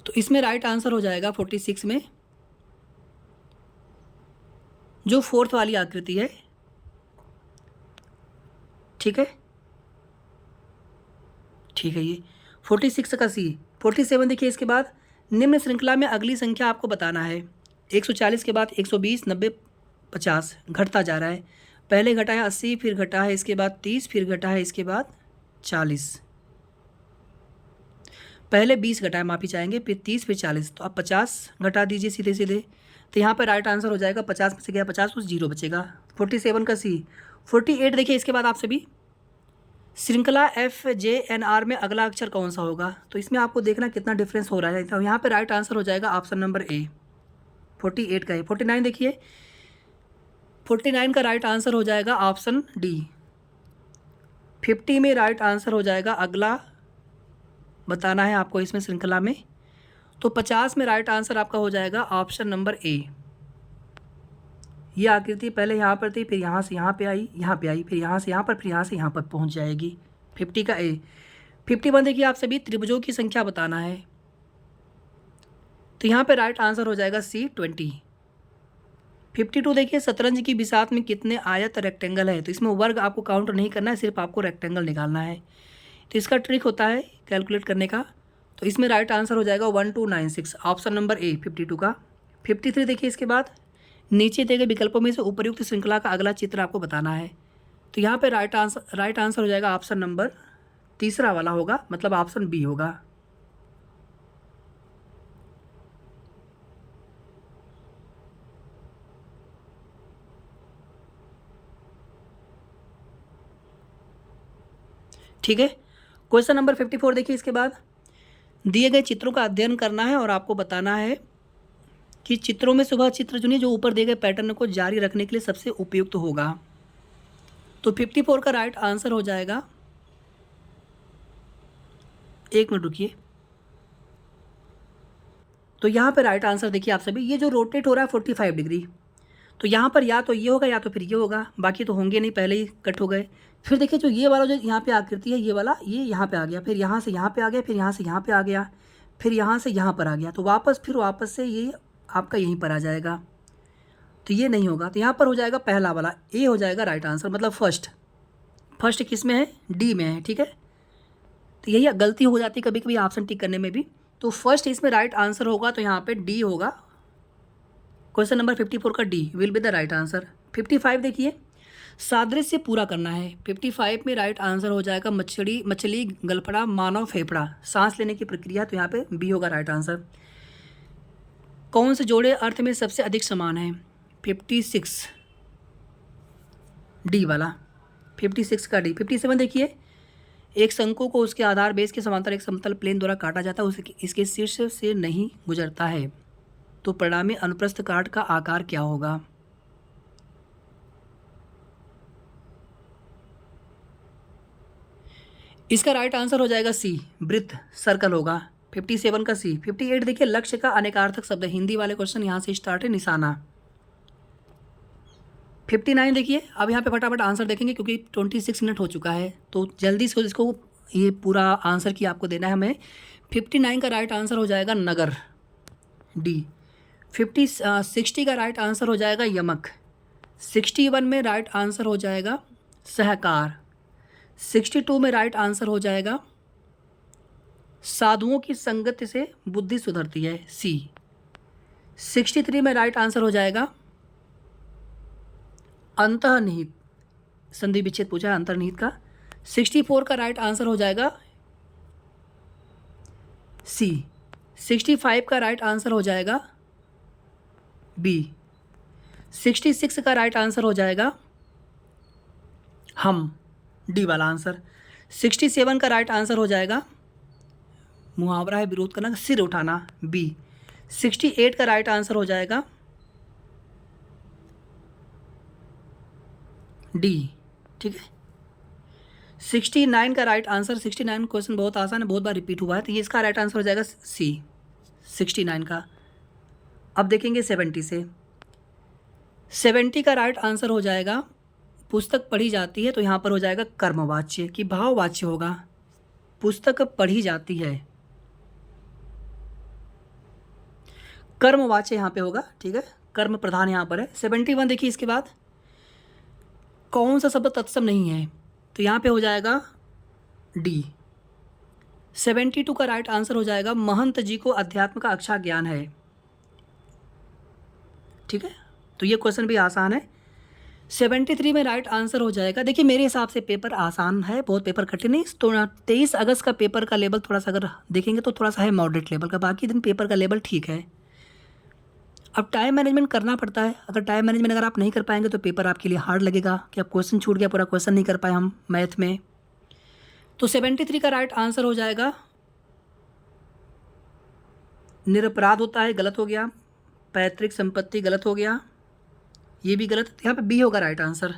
तो इसमें राइट आंसर हो जाएगा 46 में जो फोर्थ वाली आकृति है। ठीक है, ठीक है, ये 46 का सी। 47 देखिए, इसके बाद निम्न श्रृंखला में अगली संख्या आपको बताना है। 140 के बाद 120, 90, 50 घटता जा रहा है। पहले घटा है 80, फिर घटा है इसके बाद 30, फिर घटा है इसके बाद 40। पहले 20 घटाए, माफी चाहेंगे, फिर 30, फिर 40, तो आप 50 घटा दीजिए सीधे सीधे। तो यहाँ पर राइट आंसर हो जाएगा 50 में से गया 50 कुछ जीरो बचेगा। 47 का सी। 48 देखिए, इसके बाद आप सभी श्रृंखला FJNR में अगला अक्षर कौन सा होगा? तो इसमें आपको देखना कितना डिफरेंस हो रहा है। तो यहाँ पे राइट आंसर हो जाएगा ऑप्शन नंबर ए, 48 का है। 49 देखिए, 49 का राइट आंसर हो जाएगा ऑप्शन डी। 50 में राइट आंसर हो जाएगा, अगला बताना है आपको इसमें श्रृंखला में। तो 50 में राइट आंसर आपका हो जाएगा ऑप्शन नंबर ए। ये आकृति पहले यहाँ पर थी, फिर यहाँ से यहाँ पे आई, यहाँ पे आई, फिर यहाँ से यहाँ पर, फिर यहाँ से यहाँ पर पहुँच जाएगी। 50 का ए। 51 देखिए, आप सभी त्रिभुजों की संख्या बताना है। तो यहाँ पे राइट आंसर हो जाएगा सी, 20। 52 देखिए, शतरंज की बिसात में कितने आयत रेक्टेंगल है? तो इसमें वर्ग आपको काउंट नहीं करना है, सिर्फ आपको रेक्टेंगल निकालना है। तो इसका ट्रिक होता है कैलकुलेट करने का। तो इसमें राइट आंसर हो जाएगा 1296, ऑप्शन नंबर ए 52 का। 53 देखिए, इसके बाद नीचे दिए गए विकल्पों में से उपयुक्त श्रृंखला का अगला चित्र आपको बताना है। तो यहाँ पे राइट आंसर हो जाएगा ऑप्शन नंबर तीसरा वाला होगा, मतलब ऑप्शन बी होगा। ठीक है, क्वेश्चन नंबर 54 देखिए, इसके बाद दिए गए चित्रों का अध्ययन करना है और आपको बताना है कि चित्रों में से वह चित्र चुनिए जो ऊपर दिए गए पैटर्न को जारी रखने के लिए सबसे उपयुक्त होगा। तो 54 का राइट आंसर हो जाएगा, 1 मिनट रुकिए। तो यहाँ पे राइट आंसर देखिए आप सभी, ये जो रोटेट हो रहा है 45 डिग्री, तो यहाँ पर या तो ये होगा या तो फिर ये होगा, बाकी तो होंगे नहीं, पहले ही कट हो गए। फिर देखिए जो ये वाला जो यहाँ पे आकृति है, ये वाला ये यहाँ पे आ गया, फिर यहाँ से यहाँ पे आ गया, फिर यहाँ से यहाँ पे आ गया, फिर यहाँ से यहाँ पर आ गया, तो वापस से ये आपका यहीं पर आ जाएगा, तो ये नहीं होगा। तो यहाँ पर हो जाएगा पहला वाला, ए हो जाएगा राइट आंसर, मतलब फर्स्ट किस में है, डी में है, ठीक है। तो यही गलती हो जाती है कभी कभी ऑप्शन टिक करने में भी। तो फर्स्ट इसमें राइट आंसर होगा, तो यहाँ पे डी होगा। क्वेश्चन नंबर 54 का D will be the right answer. 55 देखिए, सादृश्य पूरा करना है। 55 में राइट आंसर हो जाएगा मछली गलफड़ा मानव फेफड़ा, सांस लेने की प्रक्रिया, तो यहाँ पे बी होगा राइट आंसर। कौन से जोड़े अर्थ में सबसे अधिक समान है? 56 डी वाला, 56 का डी। 57 देखिए, एक शंकु को उसके आधार बेस के समांतर एक समतल प्लेन द्वारा काटा जाता है, इसके शीर्ष से नहीं गुजरता है, तो परिणामी अनुप्रस्थ काट का आकार क्या होगा? इसका राइट आंसर हो जाएगा सी, वृत्त, सर्कल होगा। 57 का सी। 58 देखिए, लक्ष्य का अनेकार्थक शब्द, हिंदी वाले क्वेश्चन यहाँ से स्टार्ट है, निशाना। 59 देखिए, अब यहाँ पे फटाफट आंसर देखेंगे क्योंकि 26 मिनट हो चुका है, तो जल्दी से इसको ये पूरा आंसर की आपको देना है हमें। 59 का राइट आंसर हो जाएगा नगर, डी। 60 का राइट आंसर हो जाएगा यमक। 61 में राइट आंसर हो जाएगा सहकार। 62 में राइट आंसर हो जाएगा साधुओं की संगति से बुद्धि सुधरती है, सी। 63 में राइट आंसर हो जाएगा अंतर्निहित, संधि विच्छेद पूछा है अंतर्निहित का। 64 का राइट आंसर हो जाएगा सी। 65 का राइट आंसर हो जाएगा बी। 66 का राइट आंसर हो जाएगा हम, डी वाला आंसर। 67 का राइट आंसर हो जाएगा मुहावरा है विरोध करना, सिर उठाना, बी। 68 का राइट आंसर हो जाएगा डी, ठीक है। 69 का राइट आंसर, 69 क्वेश्चन बहुत आसान है, बहुत बार रिपीट हुआ है, तो ये इसका राइट आंसर हो जाएगा सी, 69 का। अब देखेंगे 70 से। 70 का राइट आंसर हो जाएगा पुस्तक पढ़ी जाती है, तो यहाँ पर हो जाएगा कर्मवाच्य कि भाववाच्य होगा, पुस्तक पढ़ी जाती है, कर्मवाच्य यहाँ पे होगा, ठीक है, कर्म प्रधान यहाँ पर है। 71 देखिए, इसके बाद कौन सा शब्द तत्सम नहीं है, तो यहाँ पे हो जाएगा डी। 72 का राइट आंसर हो जाएगा महंत जी को अध्यात्म का अच्छा ज्ञान है, ठीक है, तो ये क्वेश्चन भी आसान है। 73 में राइट आंसर हो जाएगा, देखिए मेरे हिसाब से पेपर आसान है, बहुत पेपर कठिन नहीं, तो 23 अगस्त का पेपर का लेवल थोड़ा सा अगर देखेंगे तो थोड़ा सा है मॉडरेट लेवल का, बाकी दिन पेपर का लेवल ठीक है। अब टाइम मैनेजमेंट करना पड़ता है, अगर टाइम मैनेजमेंट अगर आप नहीं कर पाएंगे तो पेपर आपके लिए हार्ड लगेगा कि अब क्वेश्चन छूट गया, पूरा क्वेश्चन नहीं कर पाए हम मैथ में। तो 73 का राइट आंसर हो जाएगा निरपराध होता है, गलत हो गया। पैतृक संपत्ति गलत हो गया, ये भी गलत, यहाँ पे बी होगा राइट आंसर।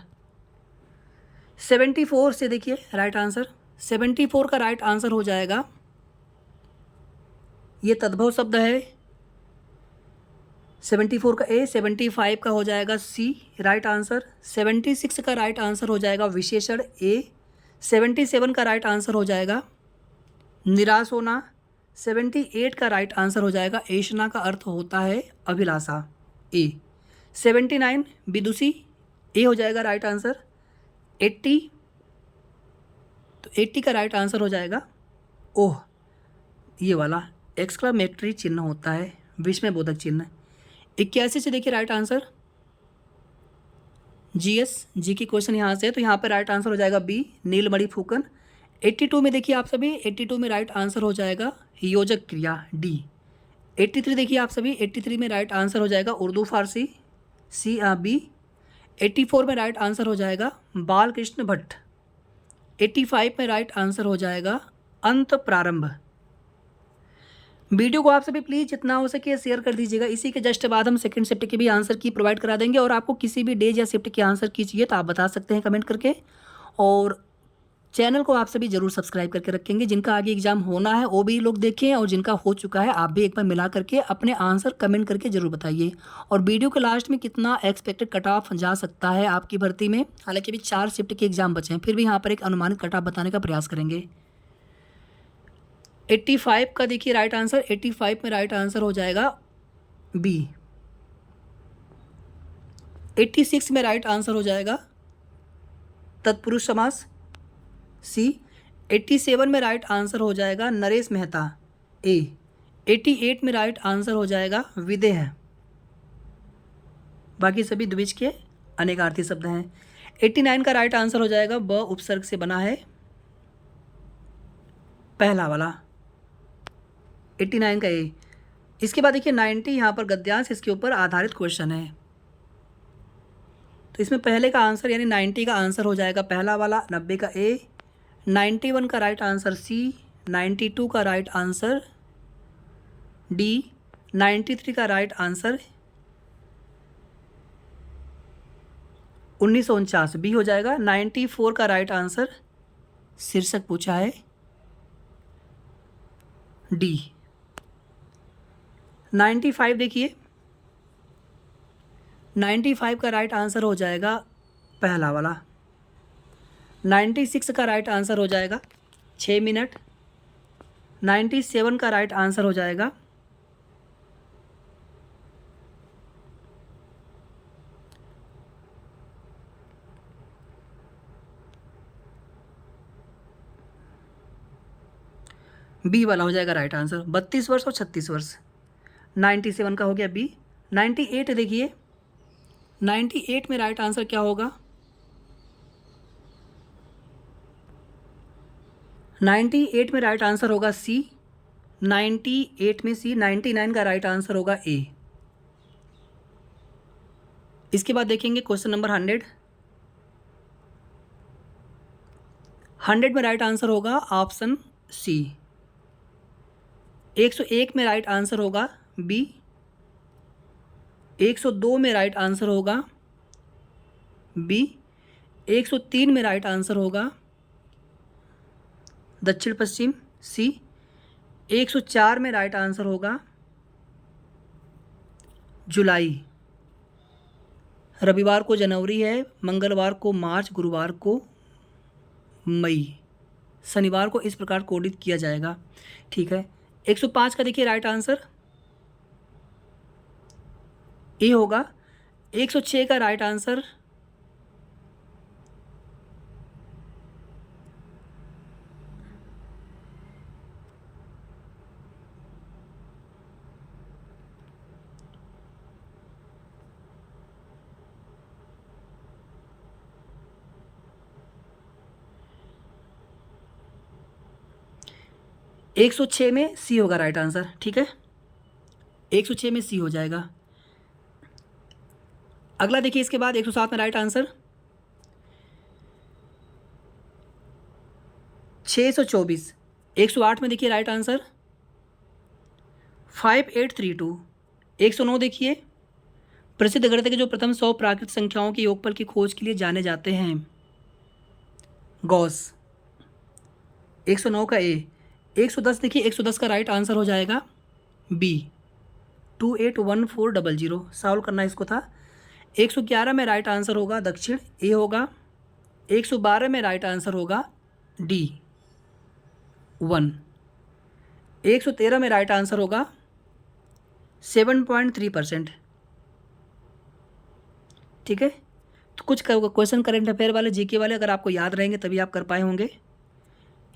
74 से देखिए राइट आंसर, 74 का राइट आंसर हो जाएगा, ये तद्भव शब्द है, 74 का ए। 75 का हो जाएगा सी राइट आंसर। 76 का राइट आंसर हो जाएगा विशेषण, ए। 77 का राइट आंसर हो जाएगा निराश होना। 78 का राइट आंसर हो जाएगा ऐशना का अर्थ होता है अभिलाषा, ए। 79 विदुषी, ए हो जाएगा राइट आंसर। 80, तो 80 का राइट आंसर हो जाएगा ओह, ये वाला एक्सक्लामेटरी चिन्ह होता है, विस्मय बोधक चिन्ह। 81 से देखिए राइट आंसर जी की क्वेश्चन यहाँ से है, तो यहाँ पे राइट आंसर हो जाएगा बी नीलमणि फूकन। 82 में देखिए आप सभी, 82 में राइट आंसर हो जाएगा योजक क्रिया, डी। 83 देखिए आप सभी, 83 में राइट आंसर हो जाएगा उर्दू फारसी, सी बी। 84 में राइट आंसर हो जाएगा बालकृष्ण भट्ट। 85 में राइट आंसर हो जाएगा अंत प्रारंभ। वीडियो को आप सभी प्लीज़ जितना हो सके शेयर कर दीजिएगा। इसी के जस्ट बाद हम सेकंड शिफ्ट की भी आंसर की प्रोवाइड करा देंगे, और आपको किसी भी डेज या शिफ्ट की आंसर की चाहिए तो आप बता सकते हैं कमेंट करके। और चैनल को आप सभी जरूर सब्सक्राइब करके रखेंगे। जिनका आगे एग्जाम होना है वो भी लोग देखें, और जिनका हो चुका है आप भी एक बार मिला करके अपने आंसर कमेंट करके जरूर बताइए। और वीडियो के लास्ट में कितना एक्सपेक्टेड कट ऑफ जा सकता है आपकी भर्ती में, हालांकि अभी 4 शिफ्ट के एग्जाम बचे हैं, फिर भी यहाँ पर एक अनुमानित कट ऑफ बताने का प्रयास करेंगे। 85 का देखिए राइट आंसर, 85 में राइट आंसर हो जाएगा बी। 86 में राइट आंसर हो जाएगा तत्पुरुष समास, सी। 87 में राइट आंसर हो जाएगा नरेश मेहता, ए। 88 में राइट आंसर हो जाएगा विदेह। बाकी सभी द्विज के अनेकार्थी शब्द हैं। 89 का राइट आंसर हो जाएगा ब उपसर्ग से बना है, पहला वाला 89 का ए। इसके बाद देखिए 90 यहाँ पर गद्यांश, इसके ऊपर आधारित क्वेश्चन है, तो इसमें पहले का आंसर यानी 90 का आंसर हो जाएगा पहला वाला, 90 का ए। 91 का राइट आंसर सी। 92 का राइट आंसर डी। 93 का राइट आंसर 1949 बी हो जाएगा। 94 का राइट आंसर शीर्षक पूछा है डी। 95 देखिए, 95 का राइट आंसर हो जाएगा पहला वाला। 96 का राइट आंसर हो जाएगा 6 मिनट। 97 का राइट आंसर हो जाएगा बी वाला हो जाएगा राइट आंसर, 32 वर्ष और 36 वर्ष। 97 का हो गया बी। 98 देखिए, 98 में राइट आंसर क्या होगा? 98 में राइट आंसर होगा सी। 98 में सी। 99 का राइट आंसर होगा ए। इसके बाद देखेंगे क्वेश्चन नंबर 100। 100 में राइट आंसर होगा ऑप्शन सी। 101 में राइट आंसर होगा बी। 102 में राइट आंसर होगा बी। 103 में राइट आंसर होगा दक्षिण पश्चिम, सी। 104 में राइट आंसर होगा जुलाई। रविवार को जनवरी है, मंगलवार को मार्च, गुरुवार को मई, शनिवार को इस प्रकार कोडित किया जाएगा। ठीक है। 105 का देखिए राइट आंसर ए होगा। 106 का राइट आंसर एक 106 में सी होगा राइट आंसर। ठीक है, 106 में सी हो जाएगा। अगला देखिए इसके बाद 107 में राइट आंसर 624। 108 में देखिए राइट आंसर 5832। 109 देखिए, प्रसिद्ध गणित के जो प्रथम 100 प्राकृत संख्याओं के योगफल की खोज के लिए जाने जाते हैं, गॉस। 109 का ए। 110 देखिए, 110 का राइट आंसर हो जाएगा बी। 281400 सॉल्व करना इसको था। 111 में राइट आंसर होगा दक्षिण, ए होगा। 112 में राइट आंसर होगा डी 1। 113 में राइट आंसर होगा 7.3%। ठीक है, तो कुछ क्वेश्चन करंट अफेयर वाले, जीके वाले अगर आपको याद रहेंगे तभी आप कर पाए होंगे।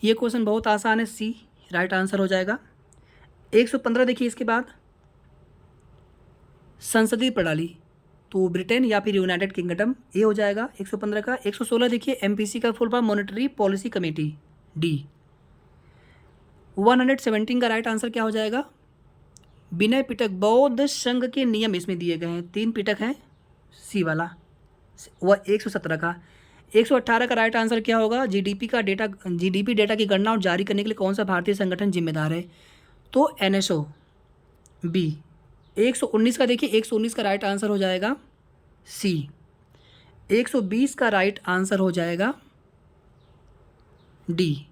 ये क्वेश्चन बहुत आसान है, सी राइट आंसर हो जाएगा। 115 देखिए इसके बाद संसदीय प्रणाली, तो ब्रिटेन या फिर यूनाइटेड किंगडम, ये हो जाएगा 115 का। 116 देखिए एमपीसी का full form monetary policy committee, D. 117 का राइट आंसर क्या हो जाएगा? विनय पिटक, बौद्ध संघ के नियम इसमें दिए गए हैं, 3 पिटक हैं, सी वाला। वह 117 का। 118 का राइट आंसर क्या होगा? जीडीपी डेटा की गणना और जारी करने के लिए कौन सा भारतीय संगठन जिम्मेदार है? तो एनएसओ, बी। 119 का देखिए, 119 का राइट आंसर हो जाएगा सी। 120 का राइट आंसर हो जाएगा डी।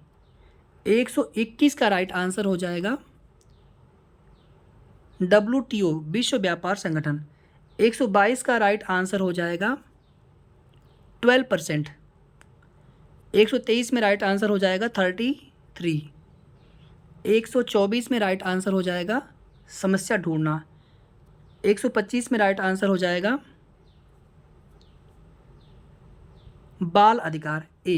121 का राइट आंसर हो जाएगा WTO, विश्व व्यापार संगठन। 122 का राइट आंसर हो जाएगा 12%। 123 में राइट आंसर हो जाएगा 33। 124 में राइट आंसर हो जाएगा समस्या ढूंढना। 125 में राइट आंसर हो जाएगा बाल अधिकार ए।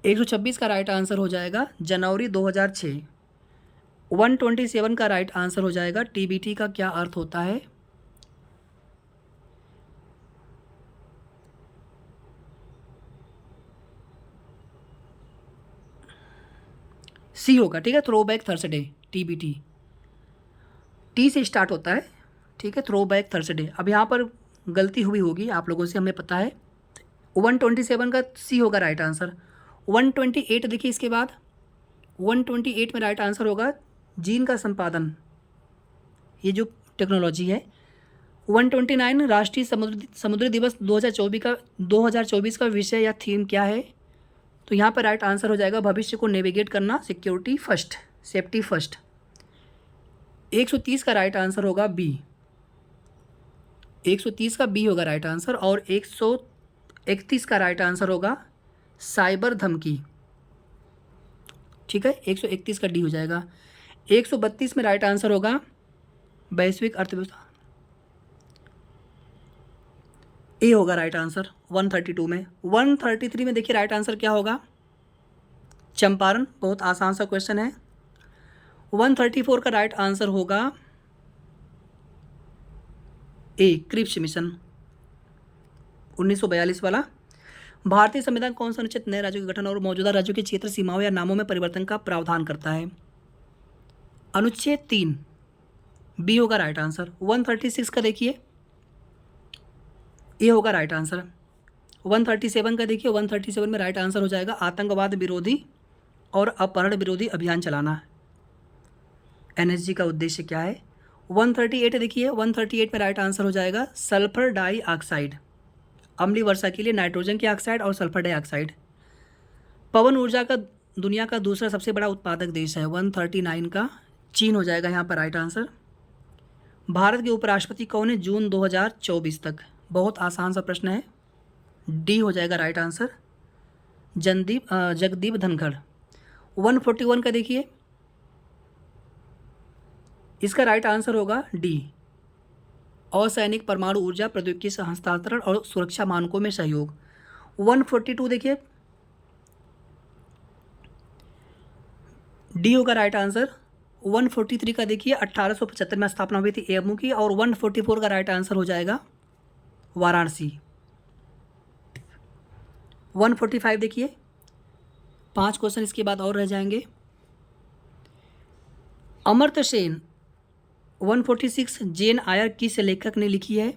126 का राइट आंसर हो जाएगा जनवरी 2006। 127 का राइट आंसर हो जाएगा TBT का क्या अर्थ होता है। सी होगा, ठीक है, थ्रोबैक थर्सडे। TBT टी से स्टार्ट होता है, ठीक है, थ्रोबैक थर्सडे। अब यहाँ पर गलती हुई होगी आप लोगों से, हमें पता है। 127 का सी होगा राइट आंसर। 128 देखिए इसके बाद 128 में राइट आंसर होगा जीन का संपादन, ये जो टेक्नोलॉजी है। 129 राष्ट्रीय समुद्री दिवस 2024 का विषय या थीम क्या है। तो यहाँ पर राइट आंसर हो जाएगा भविष्य को नेविगेट करना, सिक्योरिटी फर्स्ट, सेफ्टी फर्स्ट। 130 का राइट आंसर होगा बी। 130 का बी होगा राइट आंसर। और 131 का राइट आंसर होगा साइबर धमकी, ठीक है, 131 का डी हो जाएगा। 132 में राइट आंसर होगा वैश्विक अर्थव्यवस्था, ए होगा राइट आंसर 132 में। 133 में देखिए राइट आंसर क्या होगा, चंपारण, बहुत आसान सा क्वेश्चन है। 134 का राइट आंसर होगा ए, क्रिप्स मिशन 1942 वाला। भारतीय संविधान कौन सा अनुच्छेद नए राज्यों के गठन और मौजूदा राज्यों के क्षेत्र सीमाओं या नामों में परिवर्तन का प्रावधान करता है। अनुच्छेद 3, बी होगा राइट आंसर। 136 का देखिए ए होगा राइट आंसर। 137 का देखिए 137 में राइट आंसर हो जाएगा आतंकवाद विरोधी और अपहरण विरोधी अभियान चलाना। NSG का उद्देश्य क्या है। 138 देखिए 138 में राइट आंसर हो जाएगा सल्फर डाइऑक्साइड, अम्लीय वर्षा के लिए नाइट्रोजन के ऑक्साइड और सल्फर डाइऑक्साइड। पवन ऊर्जा का दुनिया का दूसरा सबसे बड़ा उत्पादक देश है। 139 का चीन हो जाएगा यहाँ पर राइट आंसर। भारत के उपराष्ट्रपति कौन है जून 2024 तक, बहुत आसान सा प्रश्न है, डी हो जाएगा राइट आंसर, जगदीप धनखड़। 141 का देखिए इसका राइट आंसर होगा डी, असैनिक परमाणु ऊर्जा प्रौद्योगिकी से हस्तांतरण और सुरक्षा मानकों में सहयोग। 142 देखिए डी होगा राइट आंसर। 143 का देखिए 1875 में स्थापना हुई थी एएमयू की। और 144 का राइट आंसर हो जाएगा वाराणसी। 145 देखिए 5 क्वेश्चन इसके बाद और रह जाएंगे। अमर्त्य सेन 146 जेन आयर किस लेखक ने लिखी है।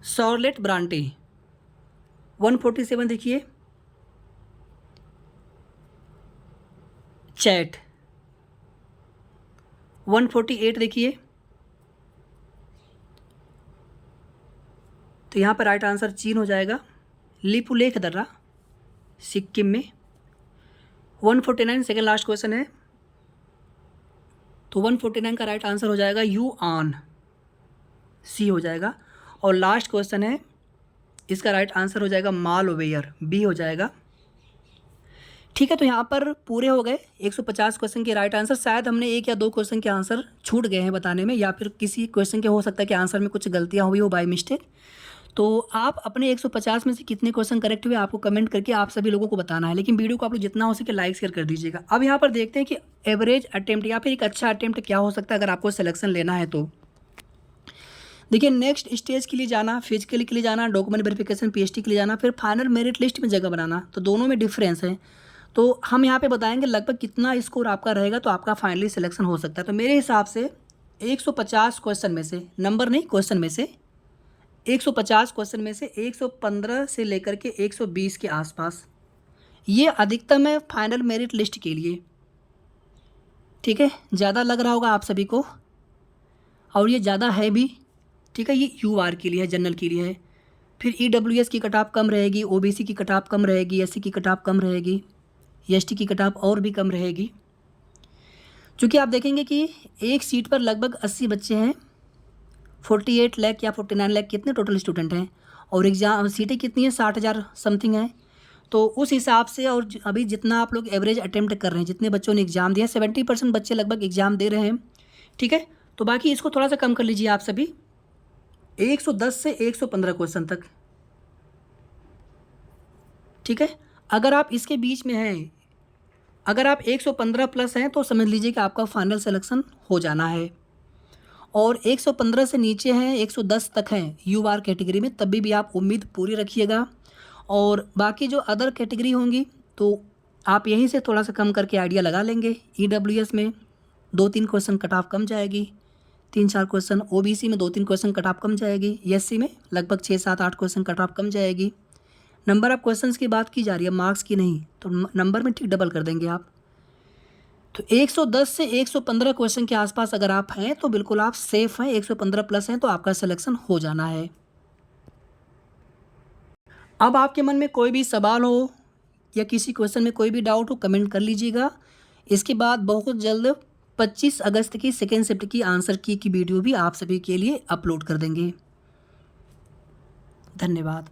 शॉर्लेट ब्रांटे। 147 देखिए चैट। 148 देखिए तो यहाँ पर राइट आंसर चीन हो जाएगा, लिपुलेख दर्रा सिक्किम में। 149 सेकेंड लास्ट क्वेश्चन है, तो 149 का राइट आंसर हो जाएगा युआन, सी हो जाएगा। और लास्ट क्वेश्चन है, इसका राइट आंसर हो जाएगा मालवेयर, बी हो जाएगा। ठीक है, तो यहाँ पर पूरे हो गए 150 क्वेश्चन के राइट आंसर। शायद हमने 1 या 2 क्वेश्चन के आंसर छूट गए हैं बताने में, या फिर किसी क्वेश्चन के हो सकता है कि आंसर में कुछ गलतियाँ हुई हो बाय मिस्टेक। तो आप अपने 150 में से कितने क्वेश्चन करेक्ट हुए आपको कमेंट करके आप सभी लोगों को बताना है। लेकिन वीडियो को आप लोग जितना हो सके लाइक शेयर कर दीजिएगा। अब यहाँ पर देखते हैं कि एवरेज अटेम्प्ट या फिर एक अच्छा अटेम्प्ट क्या हो सकता है अगर आपको सिलेक्शन लेना है। तो देखिए, नेक्स्ट स्टेज के लिए जाना, फिजिकली के लिए जाना, डॉक्यूमेंट वेरिफिकेशन PhD के लिए जाना, फिर फाइनल मेरिट लिस्ट में जगह बनाना, तो दोनों में डिफरेंस है। तो हम यहाँ पे बताएंगे लगभग कितना स्कोर आपका रहेगा तो आपका फाइनली सिलेक्शन हो सकता है। तो मेरे हिसाब से 150 क्वेश्चन में से, नंबर नहीं क्वेश्चन में से, 150 क्वेश्चन में से 115 से लेकर के 120 के आसपास ये अधिकतम है फाइनल मेरिट लिस्ट के लिए। ठीक है, ज़्यादा लग रहा होगा आप सभी को, और ये ज़्यादा है भी। ठीक है, ये UR के लिए है, जनरल के लिए है। फिर EWS की कट ऑफ कम रहेगी, OBC की कट ऑफ कम रहेगी, SC की कट ऑफ कम रहेगी, ST की कट ऑफ और भी कम रहेगी। चूँकि आप देखेंगे कि एक सीट पर लगभग 80 बच्चे हैं, 48 लाख या 49 लाख कितने टोटल स्टूडेंट हैं, और एग्ज़ाम सीटें कितनी हैं, 60,000 समथिंग हैं। तो उस हिसाब से और अभी जितना आप लोग एवरेज अटेम्प्ट कर रहे हैं, जितने बच्चों ने एग्ज़ाम दिया, 70% बच्चे लगभग एग्ज़ाम दे रहे हैं, ठीक है। तो बाकी इसको थोड़ा सा कम कर लीजिए आप सभी, 110 से 115 क्वेश्चन तक, ठीक है। अगर आप इसके बीच में हैं, अगर आप 115 प्लस हैं तो समझ लीजिए कि आपका फाइनल सिलेक्शन हो जाना है, और 115 से नीचे हैं, 110 तक हैं UR कैटेगरी में, तभी भी आप उम्मीद पूरी रखिएगा। और बाकी जो अदर कैटेगरी होंगी तो आप यहीं से थोड़ा सा कम करके आइडिया लगा लेंगे। EWS में 2-3 क्वेश्चन कट ऑफ कम जाएगी, 3-4 क्वेश्चन, OBC में 2-3 क्वेश्चन कट ऑफ कम जाएगी, SC में लगभग 6-7-8 क्वेश्चन कट ऑफ कम जाएगी। नंबर ऑफ क्वेश्चंस की बात की जा रही है, मार्क्स की नहीं, तो नंबर में ठीक डबल कर देंगे आप। तो 110 से 115 क्वेश्चन के आसपास अगर आप हैं तो बिल्कुल आप सेफ हैं, 115 प्लस हैं तो आपका सिलेक्शन हो जाना है। अब आपके मन में कोई भी सवाल हो या किसी क्वेश्चन में कोई भी डाउट हो, कमेंट कर लीजिएगा। इसके बाद बहुत जल्द 25 अगस्त की सेकेंड शिफ्ट की आंसर की वीडियो भी आप सभी के लिए अपलोड कर देंगे। धन्यवाद।